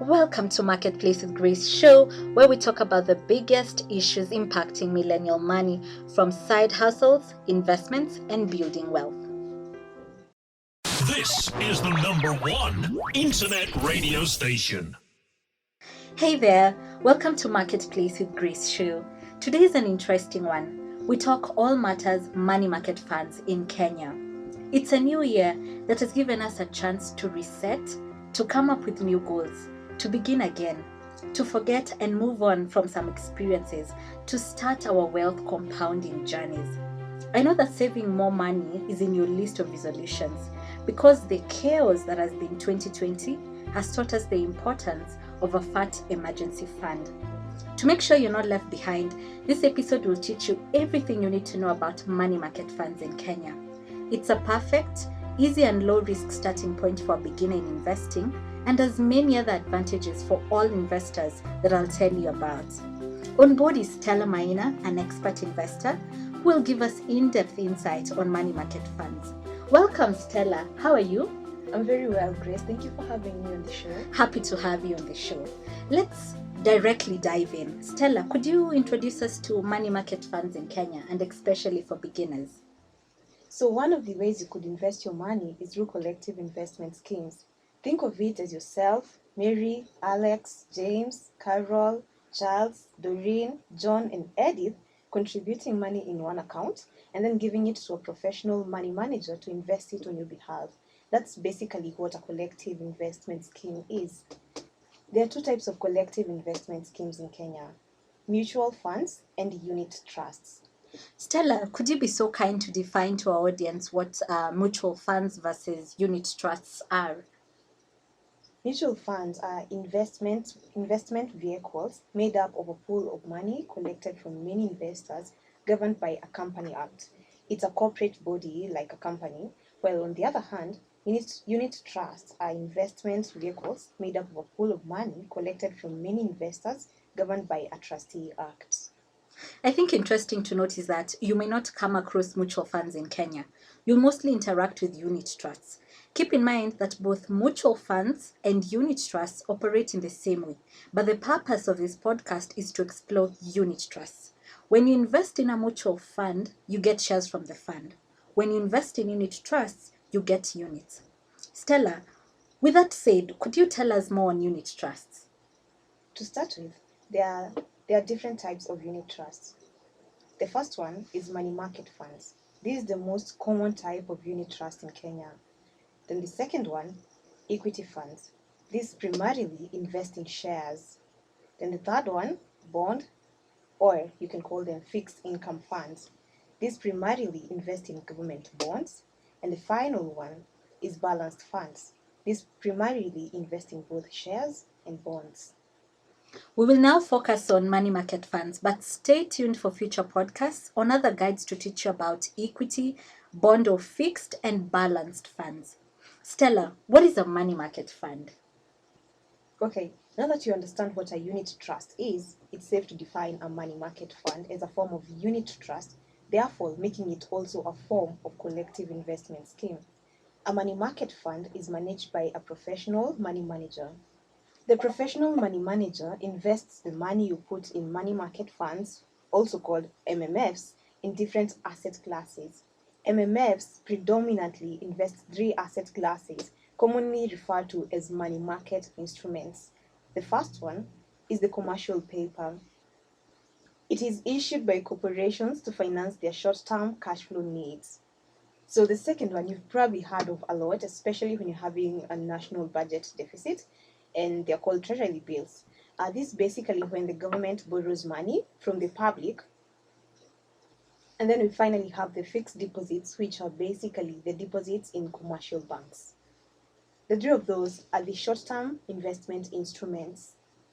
Welcome to Marketplace with Grace show, where we talk about the biggest issues impacting millennial money, from side hustles, investments, and building wealth. This is the #1 internet radio station. Hey there, welcome to Marketplace with Grace show. Today is an interesting one. We talk all matters money market funds in Kenya. It's a new year that has given us a chance to reset, to come up with new goals, to begin again, to forget and move on from some experiences, to start our wealth compounding journeys. I know that saving more money is in your list of resolutions because the chaos that has been 2020 has taught us the importance of a fat emergency fund. To make sure you're not left behind, this episode will teach you everything you need to know about money market funds in Kenya. It's a perfect, easy and low-risk starting point for a beginner in investing and has many other advantages for all investors that I'll tell you about. On board is Stella Maina, an expert investor, who will give us in-depth insight on money market funds. Welcome, Stella. How are you? I'm very well, Grace. Thank you for having me on the show. Happy to have you on the show. Let's directly dive in. Stella, could you introduce us to money market funds in Kenya, and especially for beginners? So one of the ways you could invest your money is through collective investment schemes. Think of it as yourself, Mary, Alex, James, Carol, Charles, Doreen, John, and Edith contributing money in one account and then giving it to a professional money manager to invest it on your behalf. That's basically what a collective investment scheme is. There are two types of collective investment schemes in Kenya: mutual funds and unit trusts. Stella, could you be so kind to define to our audience what mutual funds versus unit trusts are? Mutual funds are investment vehicles made up of a pool of money collected from many investors governed by a company act. It's a corporate body like a company, while on the other hand, unit trusts are investment vehicles made up of a pool of money collected from many investors governed by a trustee act. I think interesting to note is that you may not come across mutual funds in Kenya. You'll mostly interact with unit trusts. Keep in mind that both mutual funds and unit trusts operate in the same way, but the purpose of this podcast is to explore unit trusts. When you invest in a mutual fund, you get shares from the fund. When you invest in unit trusts, you get units. Stella, with that said, could you tell us more on unit trusts? To start with, there are different types of unit trusts. The first one is money market funds. This is the most common type of unit trust in Kenya. Then the second one, equity funds. These primarily invest in shares. Then the third one, bond, or you can call them fixed income funds. These primarily invest in government bonds. And the final one is balanced funds. These primarily invest in both shares and bonds. We will now focus on money market funds, but stay tuned for future podcasts on other guides to teach you about equity, bond or fixed, and balanced funds. Stella, what is a money market fund? Okay, now that you understand what a unit trust is, it's safe to define a money market fund as a form of unit trust, therefore making it also a form of collective investment scheme. A money market fund is managed by a professional money manager. The professional money manager invests the money you put in money market funds, also called MMFs, in different asset classes. MMFs predominantly invest three asset classes, commonly referred to as money market instruments. The first one is the commercial paper. It is issued by corporations to finance their short-term cash flow needs. So the second one you've probably heard of a lot, especially when you're having a national budget deficit, and they're called treasury bills. This basically when the government borrows money from the public. And then we finally have the fixed deposits, which are basically the deposits in commercial banks. The three of those are the short-term investment instruments.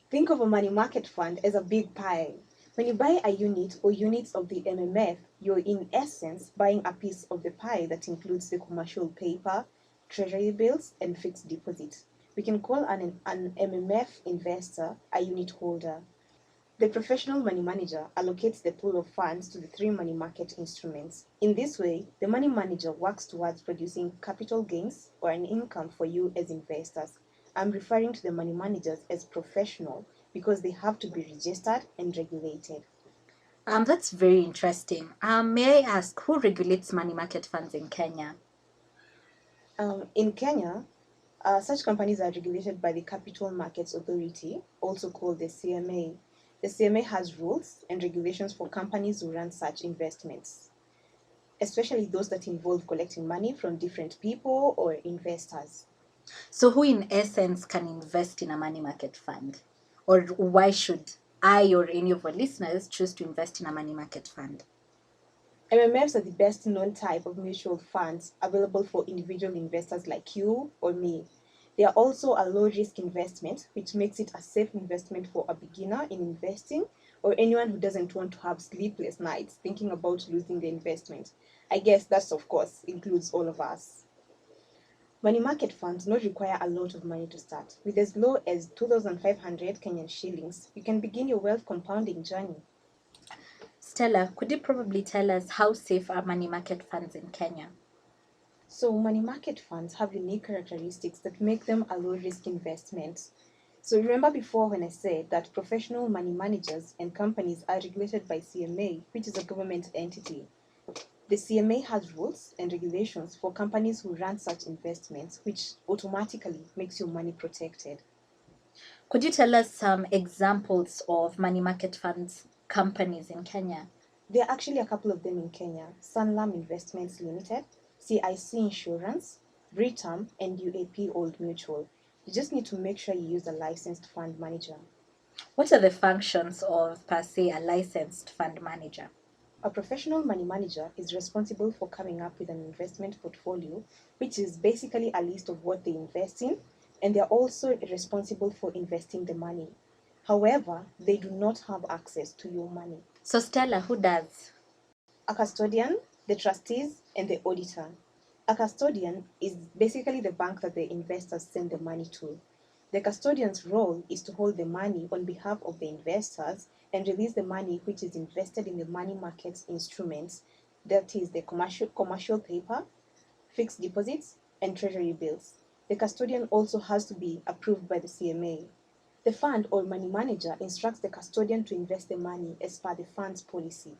Think of a money market fund as a big pie. When you buy a unit or units of the MMF, you're in essence buying a piece of the pie that includes the commercial paper, treasury bills, and fixed deposits. We can call an MMF investor a unit holder. The professional money manager allocates the pool of funds to the three money market instruments. In this way, the money manager works towards producing capital gains or an income for you as investors. I'm referring to the money managers as professional because they have to be registered and regulated. That's very interesting. May I ask who regulates money market funds in Kenya? In Kenya, such companies are regulated by the Capital Markets Authority, also called the CMA. The CMA has rules and regulations for companies who run such investments, especially those that involve collecting money from different people or investors. So, who in essence can invest in a money market fund? Or why should I or any of our listeners choose to invest in a money market fund? MMFs are the best known type of mutual funds available for individual investors like you or me. They are also a low risk investment, which makes it a safe investment for a beginner in investing or anyone who doesn't want to have sleepless nights thinking about losing the investment. I guess that's, of course, includes all of us. Money market funds not require a lot of money to start. With as low as 2,500 Kenyan shillings, you can begin your wealth compounding journey. Stella, could you probably tell us how safe are money market funds in Kenya? So, money market funds have unique characteristics that make them a low risk investment. So, remember before when I said that professional money managers and companies are regulated by CMA, which is a government entity. The CMA has rules and regulations for companies who run such investments, which automatically makes your money protected. Could you tell us some examples of money market funds companies in Kenya? There are actually a couple of them in Kenya: Sanlam Investments Limited, CIC Insurance, Britam, and UAP Old Mutual. You just need to make sure you use a licensed fund manager. What are the functions of, per se, a licensed fund manager? A professional money manager is responsible for coming up with an investment portfolio, which is basically a list of what they invest in, and they're also responsible for investing the money. However, they do not have access to your money. So, Stella, who does? A custodian, the trustees, and the auditor. A custodian is basically the bank that the investors send the money to. The custodian's role is to hold the money on behalf of the investors and release the money which is invested in the money market instruments, that is the commercial paper, fixed deposits, and treasury bills. The custodian also has to be approved by the CMA. The fund or money manager instructs the custodian to invest the money as per the fund's policy.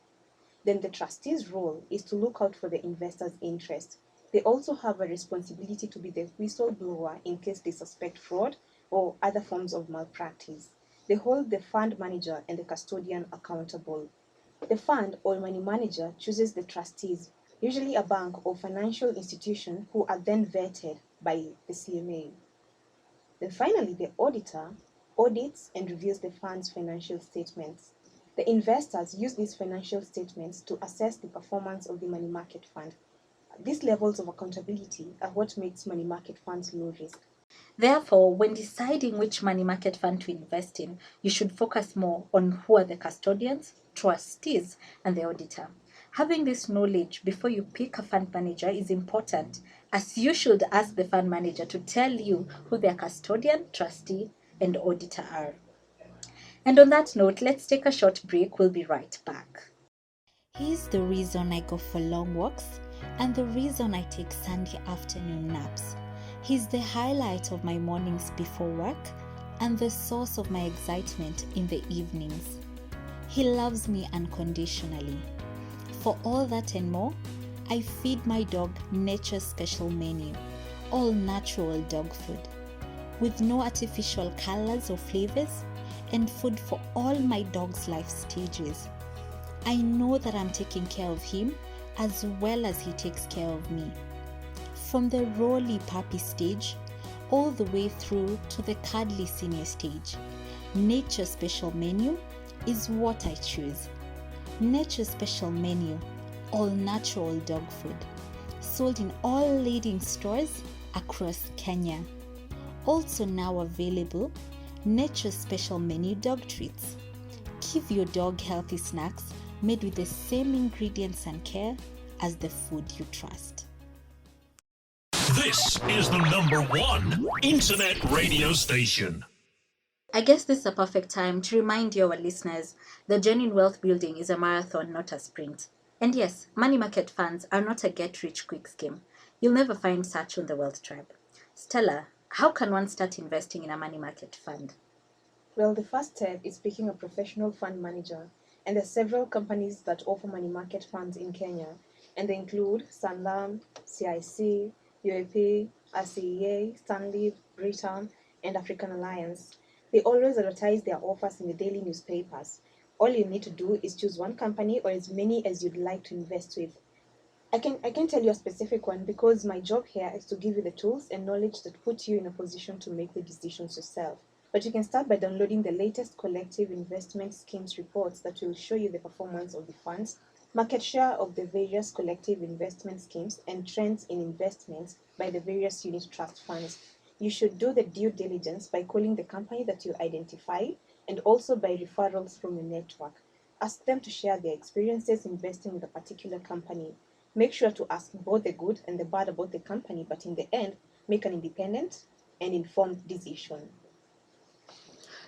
Then the trustee's role is to look out for the investor's interest. They also have a responsibility to be the whistleblower in case they suspect fraud or other forms of malpractice. They hold the fund manager and the custodian accountable. The fund or money manager chooses the trustees, usually a bank or financial institution, who are then vetted by the CMA. Then finally, the auditor audits and reviews the fund's financial statements. The investors use these financial statements to assess the performance of the money market fund. These levels of accountability are what makes money market funds low risk. Therefore, when deciding which money market fund to invest in, you should focus more on who are the custodians, trustees, and the auditor. Having this knowledge before you pick a fund manager is important, as you should ask the fund manager to tell you who their custodian, trustee, and auditor are. And on that note, let's take a short break. We'll be right back. Here's the reason I go for long walks and the reason I take Sunday afternoon naps. He's the highlight of my mornings before work and the source of my excitement in the evenings. He loves me unconditionally. For all that and more, I feed my dog Nature's Special Menu, all natural dog food, with no artificial colors or flavors, and food for all my dog's life stages. I know that I'm taking care of him as well as he takes care of me. From the roly puppy stage all the way through to the cuddly senior stage, Nature's Special Menu is what I choose. Nature's Special Menu, all natural dog food, sold in all leading stores across Kenya. Also now available, Nature's Special Menu dog treats. Give your dog healthy snacks made with the same ingredients and care as the food you trust. This is the #1 internet radio station. I guess this is a perfect time to remind you, our listeners, that genuine wealth building is a marathon, not a sprint. And yes, money market funds are not a get-rich-quick scheme. You'll never find such on the Wealth Tribe. Stella, how can one start investing in a money market fund? Well, the first step is picking a professional fund manager, and there are several companies that offer money market funds in Kenya, and they include Sanlam, CIC, UAP, RCEA, Stanley, Britam, and African Alliance. They always advertise their offers in the daily newspapers. All you need to do is choose one company or as many as you'd like to invest with. I can tell you a specific one because my job here is to give you the tools and knowledge that put you in a position to make the decisions yourself. But you can start by downloading the latest collective investment schemes reports that will show you the performance of the funds, market share of the various collective investment schemes, and trends in investments by the various unit trust funds. You should do the due diligence by calling the company that you identify and also by referrals from your network. Ask them to share their experiences investing with a particular company. Make sure to ask both the good and the bad about the company, but in the end, make an independent and informed decision.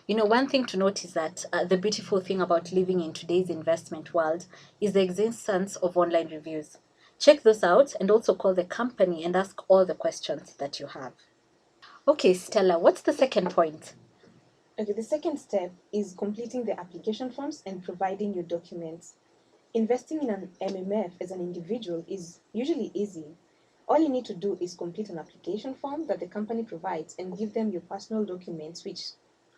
One thing to note is that the beautiful thing about living in today's investment world is the existence of online reviews. Check those out and also call the company and ask all the questions that you have. Okay, Stella, what's the second point? Okay, the second step is completing the application forms and providing your documents. Investing in an MMF as an individual is usually easy. All you need to do is complete an application form that the company provides and give them your personal documents, which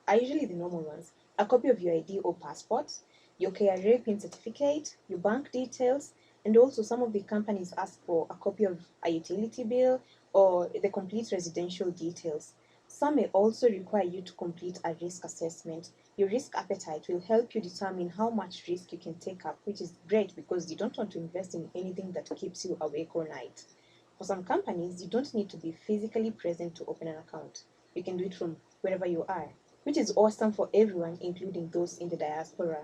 are usually the normal ones, a copy of your ID or passport, your KRA PIN certificate, your bank details, and also some of the companies ask for a copy of a utility bill or the complete residential details. Some may also require you to complete a risk assessment. Your risk appetite will help you determine how much risk you can take up, which is great because you don't want to invest in anything that keeps you awake all night. For some companies, you don't need to be physically present to open an account. You can do it from wherever you are, which is awesome for everyone, including those in the diaspora.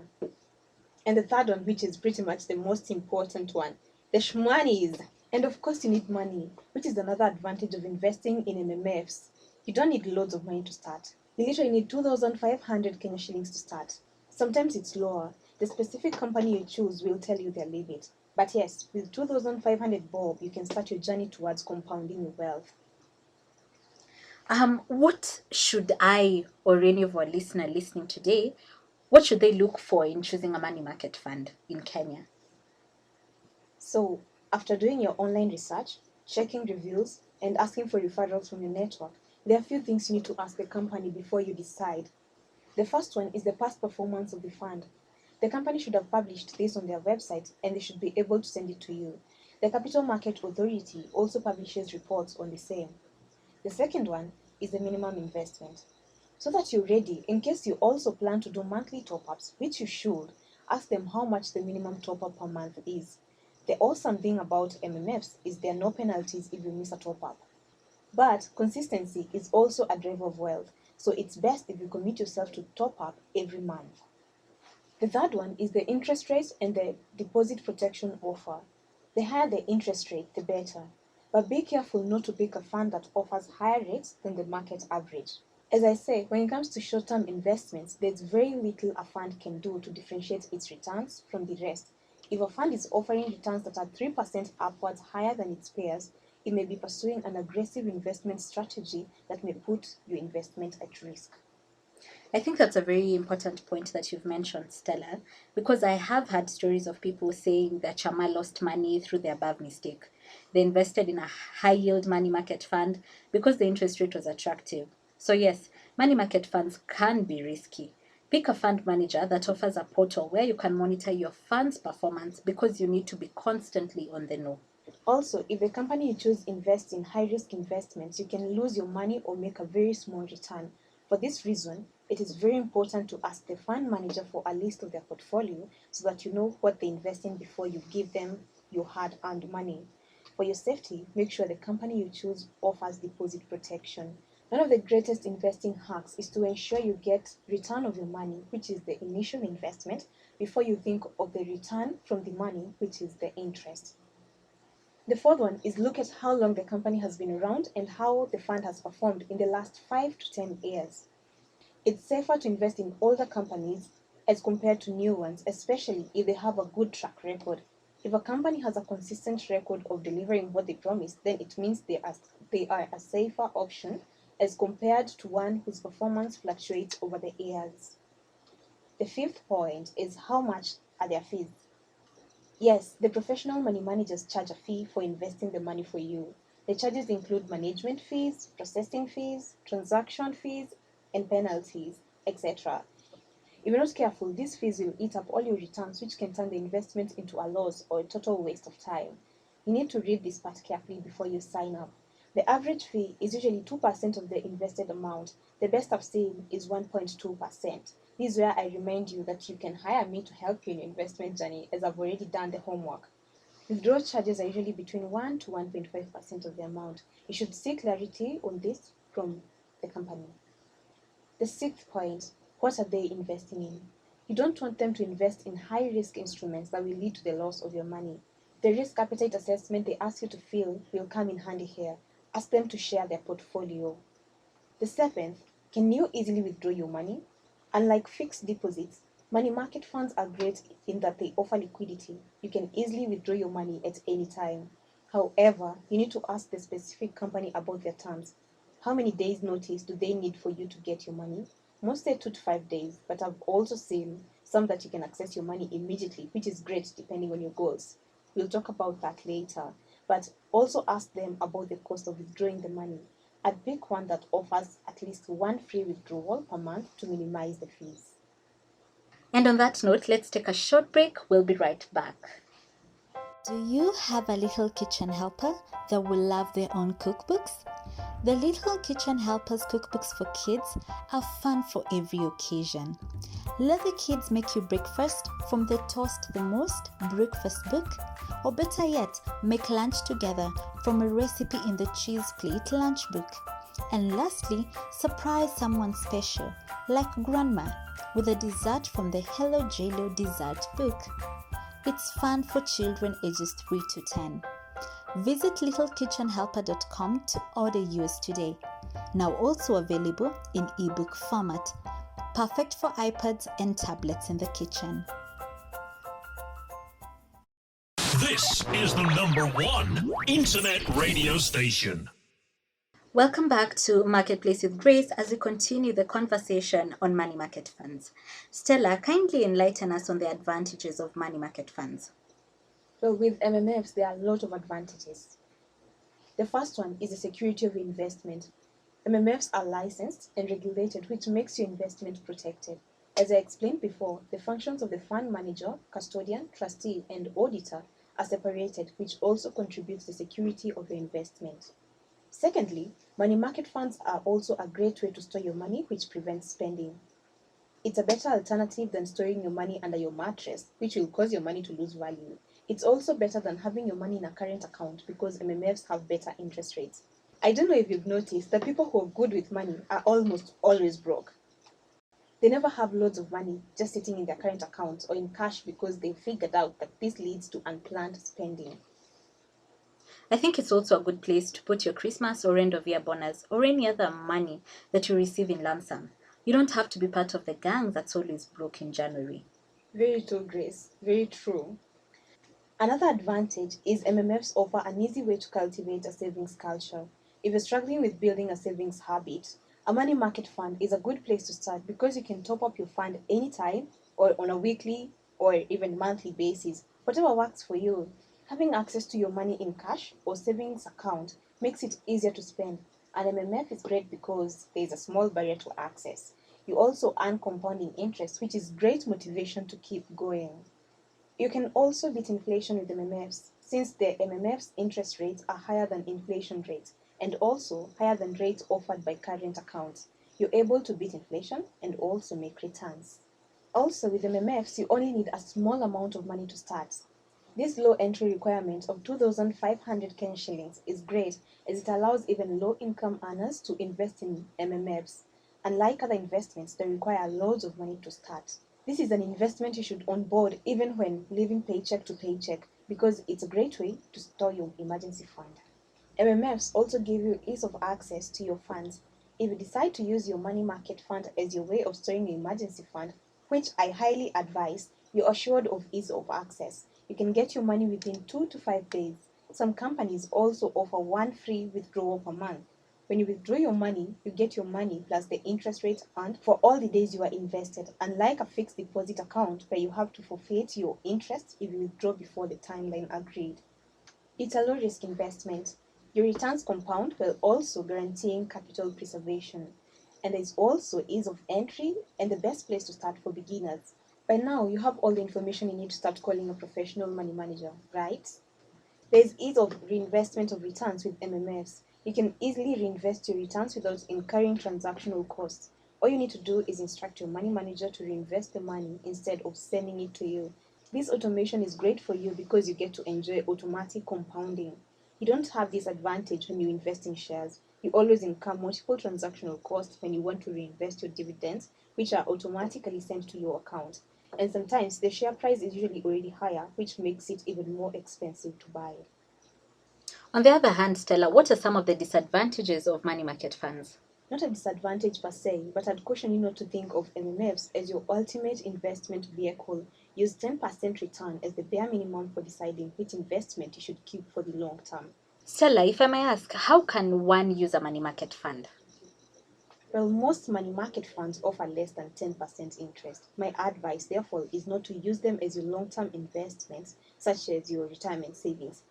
And the third one, which is pretty much the most important one, the shmwanis. And of course, you need money, which is another advantage of investing in MMFs. You don't need loads of money to start. You literally need 2,500 Kenya shillings to start. Sometimes it's lower. The specific company you choose will tell you their limit. But yes, with 2,500 bob, you can start your journey towards compounding your wealth. What should I or any of our listener listening today, what should they look for in choosing a money market fund in Kenya? So, after doing your online research, checking reviews, and asking for referrals from your network, there are a few things you need to ask the company before you decide. The first one is the past performance of the fund. The company should have published this on their website and they should be able to send it to you. The Capital Market Authority also publishes reports on the same. The second one is the minimum investment. So that you're ready, in case you also plan to do monthly top ups, which you should, ask them how much the minimum top up per month is. The awesome thing about MMFs is there are no penalties if you miss a top up. But consistency is also a driver of wealth, so it's best if you commit yourself to top up every month. The third one is the interest rate and the deposit protection offer. The higher the interest rate, the better. But be careful not to pick a fund that offers higher rates than the market average. As I say, when it comes to short-term investments, there's very little a fund can do to differentiate its returns from the rest. If a fund is offering returns that are 3% upwards higher than its peers, it may be pursuing an aggressive investment strategy that may put your investment at risk. I think that's a very important point that you've mentioned, Stella, because I have had stories of people saying that Chama lost money through the above mistake. They invested in a high yield money market fund because the interest rate was attractive. So, yes, money market funds can be risky. Pick a fund manager that offers a portal where you can monitor your fund's performance because you need to be constantly on the know. Also, if the company you choose invests in high risk investments, you can lose your money or make a very small return. For this reason, it is very important to ask the fund manager for a list of their portfolio so that you know what they invest in before you give them your hard earned money. For your safety, make sure the company you choose offers deposit protection. One of the greatest investing hacks is to ensure you get return of your money, which is the initial investment, before you think of the return from the money, which is the interest. The fourth one is look at how long the company has been around and how the fund has performed in the last 5 to 10 years. It's safer to invest in older companies as compared to new ones, especially if they have a good track record. If a company has a consistent record of delivering what they promise, then it means they are a safer option as compared to one whose performance fluctuates over the years. The fifth point is how much are their fees? Yes, the professional money managers charge a fee for investing the money for you. The charges include management fees, processing fees, transaction fees, and penalties, etc. If you're not careful, these fees will eat up all your returns, which can turn the investment into a loss or a total waste of time. You need to read this part carefully before you sign up. The average fee is usually 2% of the invested amount. The best I've seen is 1.2%. This is where I remind you that you can hire me to help you in your investment journey, as I've already done the homework. Withdrawal charges are usually between 1 to 1.5% of the amount. You should seek clarity on this from the company. The sixth point, what are they investing in? You don't want them to invest in high-risk instruments that will lead to the loss of your money. The risk appetite assessment they ask you to fill will come in handy here. Ask them to share their portfolio. The seventh, can you easily withdraw your money? Unlike fixed deposits, money market funds are great in that they offer liquidity. You can easily withdraw your money at any time. However, you need to ask the specific company about their terms. How many days notice do they need for you to get your money? Most say 2 to 5 days, but I've also seen some that you can access your money immediately, which is great depending on your goals. We'll talk about that later, but also ask them about the cost of withdrawing the money. I'd pick one that offers at least one free withdrawal per month to minimize the fees. And on that note, let's take a short break. We'll be right back. Do you have a little kitchen helper that will love their own cookbooks? The Little Kitchen Helpers cookbooks for kids are fun for every occasion. Let the kids make you breakfast from the Toast the Most breakfast book, or better yet, make lunch together from a recipe in the Cheese Plate lunch book. And lastly, surprise someone special, like Grandma, with a dessert from the Hello JLo dessert book. It's fun for children ages 3 to 10. Visit littlekitchenhelper.com to order yours today. Now also available in ebook format. Perfect for iPads and tablets in the kitchen. This is the #1 internet radio station. Welcome back to Marketplace with Grace as we continue the conversation on money market funds. Stella, kindly enlighten us on the advantages of money market funds. Well, with MMFs, there are a lot of advantages. The first one is the security of investment. MMFs are licensed and regulated, which makes your investment protected. As I explained before, the functions of the fund manager, custodian, trustee, and auditor are separated, which also contributes to the security of your investment. Secondly, money market funds are also a great way to store your money, which prevents spending. It's a better alternative than storing your money under your mattress, which will cause your money to lose value. It's also better than having your money in a current account because MMFs have better interest rates. I don't know if you've noticed that people who are good with money are almost always broke. They never have loads of money just sitting in their current accounts or in cash because they've figured out that this leads to unplanned spending. I think it's also a good place to put your Christmas or end of year bonus or any other money that you receive in lump sum. You don't have to be part of the gang that's always broke in January. Very true, Grace. Very true. Another advantage is MMFs offer an easy way to cultivate a savings culture. If you're struggling with building a savings habit, a money market fund is a good place to start because you can top up your fund anytime or on a weekly or even monthly basis, whatever works for you. Having access to your money in cash or savings account makes it easier to spend. An MMF is great because there is a small barrier to access. You also earn compounding interest, which is great motivation to keep going. You can also beat inflation with MMFs, since the MMF's interest rates are higher than inflation rates and also higher than rates offered by current accounts. You're able to beat inflation and also make returns. Also, with MMFs, you only need a small amount of money to start. This low entry requirement of 2,500 Kenyan shillings is great as it allows even low-income earners to invest in MMFs. Unlike other investments that require loads of money to start. This is an investment you should onboard even when living paycheck to paycheck because it's a great way to store your emergency fund. MMFs also give you ease of access to your funds. If you decide to use your money market fund as your way of storing your emergency fund, which I highly advise, you're assured of ease of access. You can get your money within 2 to 5 days. Some companies also offer one free withdrawal per month. When you withdraw your money, you get your money plus the interest rate earned for all the days you are invested, unlike a fixed deposit account where you have to forfeit your interest if you withdraw before the timeline agreed. It's a low-risk investment. Your returns compound while also guaranteeing capital preservation. And there's also ease of entry and the best place to start for beginners. By now, you have all the information you need to start calling a professional money manager, right? There's ease of reinvestment of returns with MMFs. You can easily reinvest your returns without incurring transactional costs. All you need to do is instruct your money manager to reinvest the money instead of sending it to you. This automation is great for you because you get to enjoy automatic compounding. You don't have this advantage when you invest in shares. You always incur multiple transactional costs when you want to reinvest your dividends, which are automatically sent to your account. And sometimes the share price is usually already higher, which makes it even more expensive to buy. On the other hand, Stella, what are some of the disadvantages of money market funds? Not a disadvantage per se, but I'd caution you not to think of MMFs as your ultimate investment vehicle. Use 10% return as the bare minimum for deciding which investment you should keep for the long term. Stella, if I may ask, how can one use a money market fund? Well, most money market funds offer less than 10% interest. My advice, therefore, is not to use them as your long-term investments, such as your retirement savings.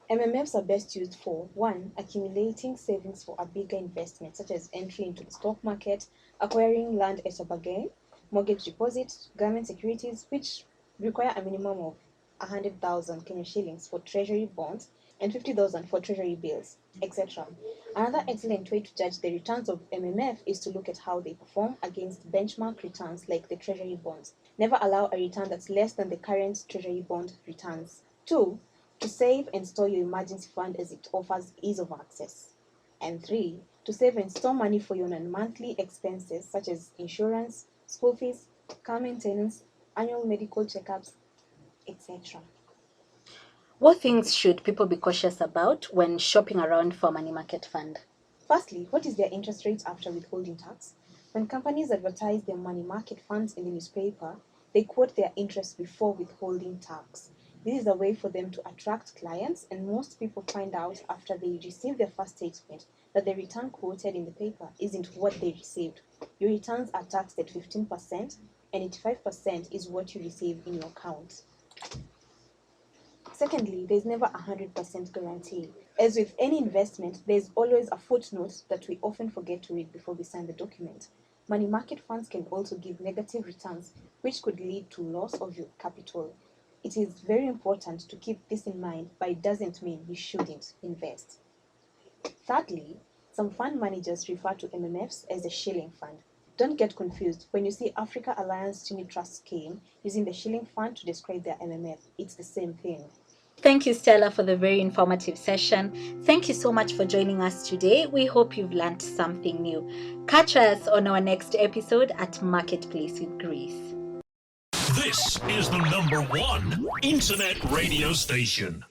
MMFs are best used for 1. Accumulating savings for a bigger investment, such as entry into the stock market, acquiring land at a bargain, mortgage deposits, government securities, which require a minimum of 100,000 Kenya shillings for treasury bonds and 50,000 for treasury bills, etc. Another excellent way to judge the returns of MMF is to look at how they perform against benchmark returns like the treasury bonds. Never allow a return that's less than the current treasury bond returns. 2. To save and store your emergency fund as it offers ease of access. And 3. To save and store money for your non-monthly expenses such as insurance, school fees, car maintenance, annual medical checkups, etc. What things should people be cautious about when shopping around for a money market fund? Firstly, what is their interest rate after withholding tax? When companies advertise their money market funds in the newspaper, they quote their interest before withholding tax. This is a way for them to attract clients, and most people find out after they receive their first statement that the return quoted in the paper isn't what they received. Your returns are taxed at 15%, and 85% is what you receive in your account. Secondly, there's never a 100% guarantee. As with any investment, there's always a footnote that we often forget to read before we sign the document. Money market funds can also give negative returns, which could lead to loss of your capital. It is very important to keep this in mind, but it doesn't mean you shouldn't invest. Thirdly, some fund managers refer to MMFs as a shilling fund. Don't get confused. When you see Africa Alliance Unit Trust Scheme using the shilling fund to describe their MMF, it's the same thing. Thank you, Stella, for the very informative session. Thank you so much for joining us today. We hope you've learned something new. Catch us on our next episode at Marketplace with Grace. This is the #1 internet radio station.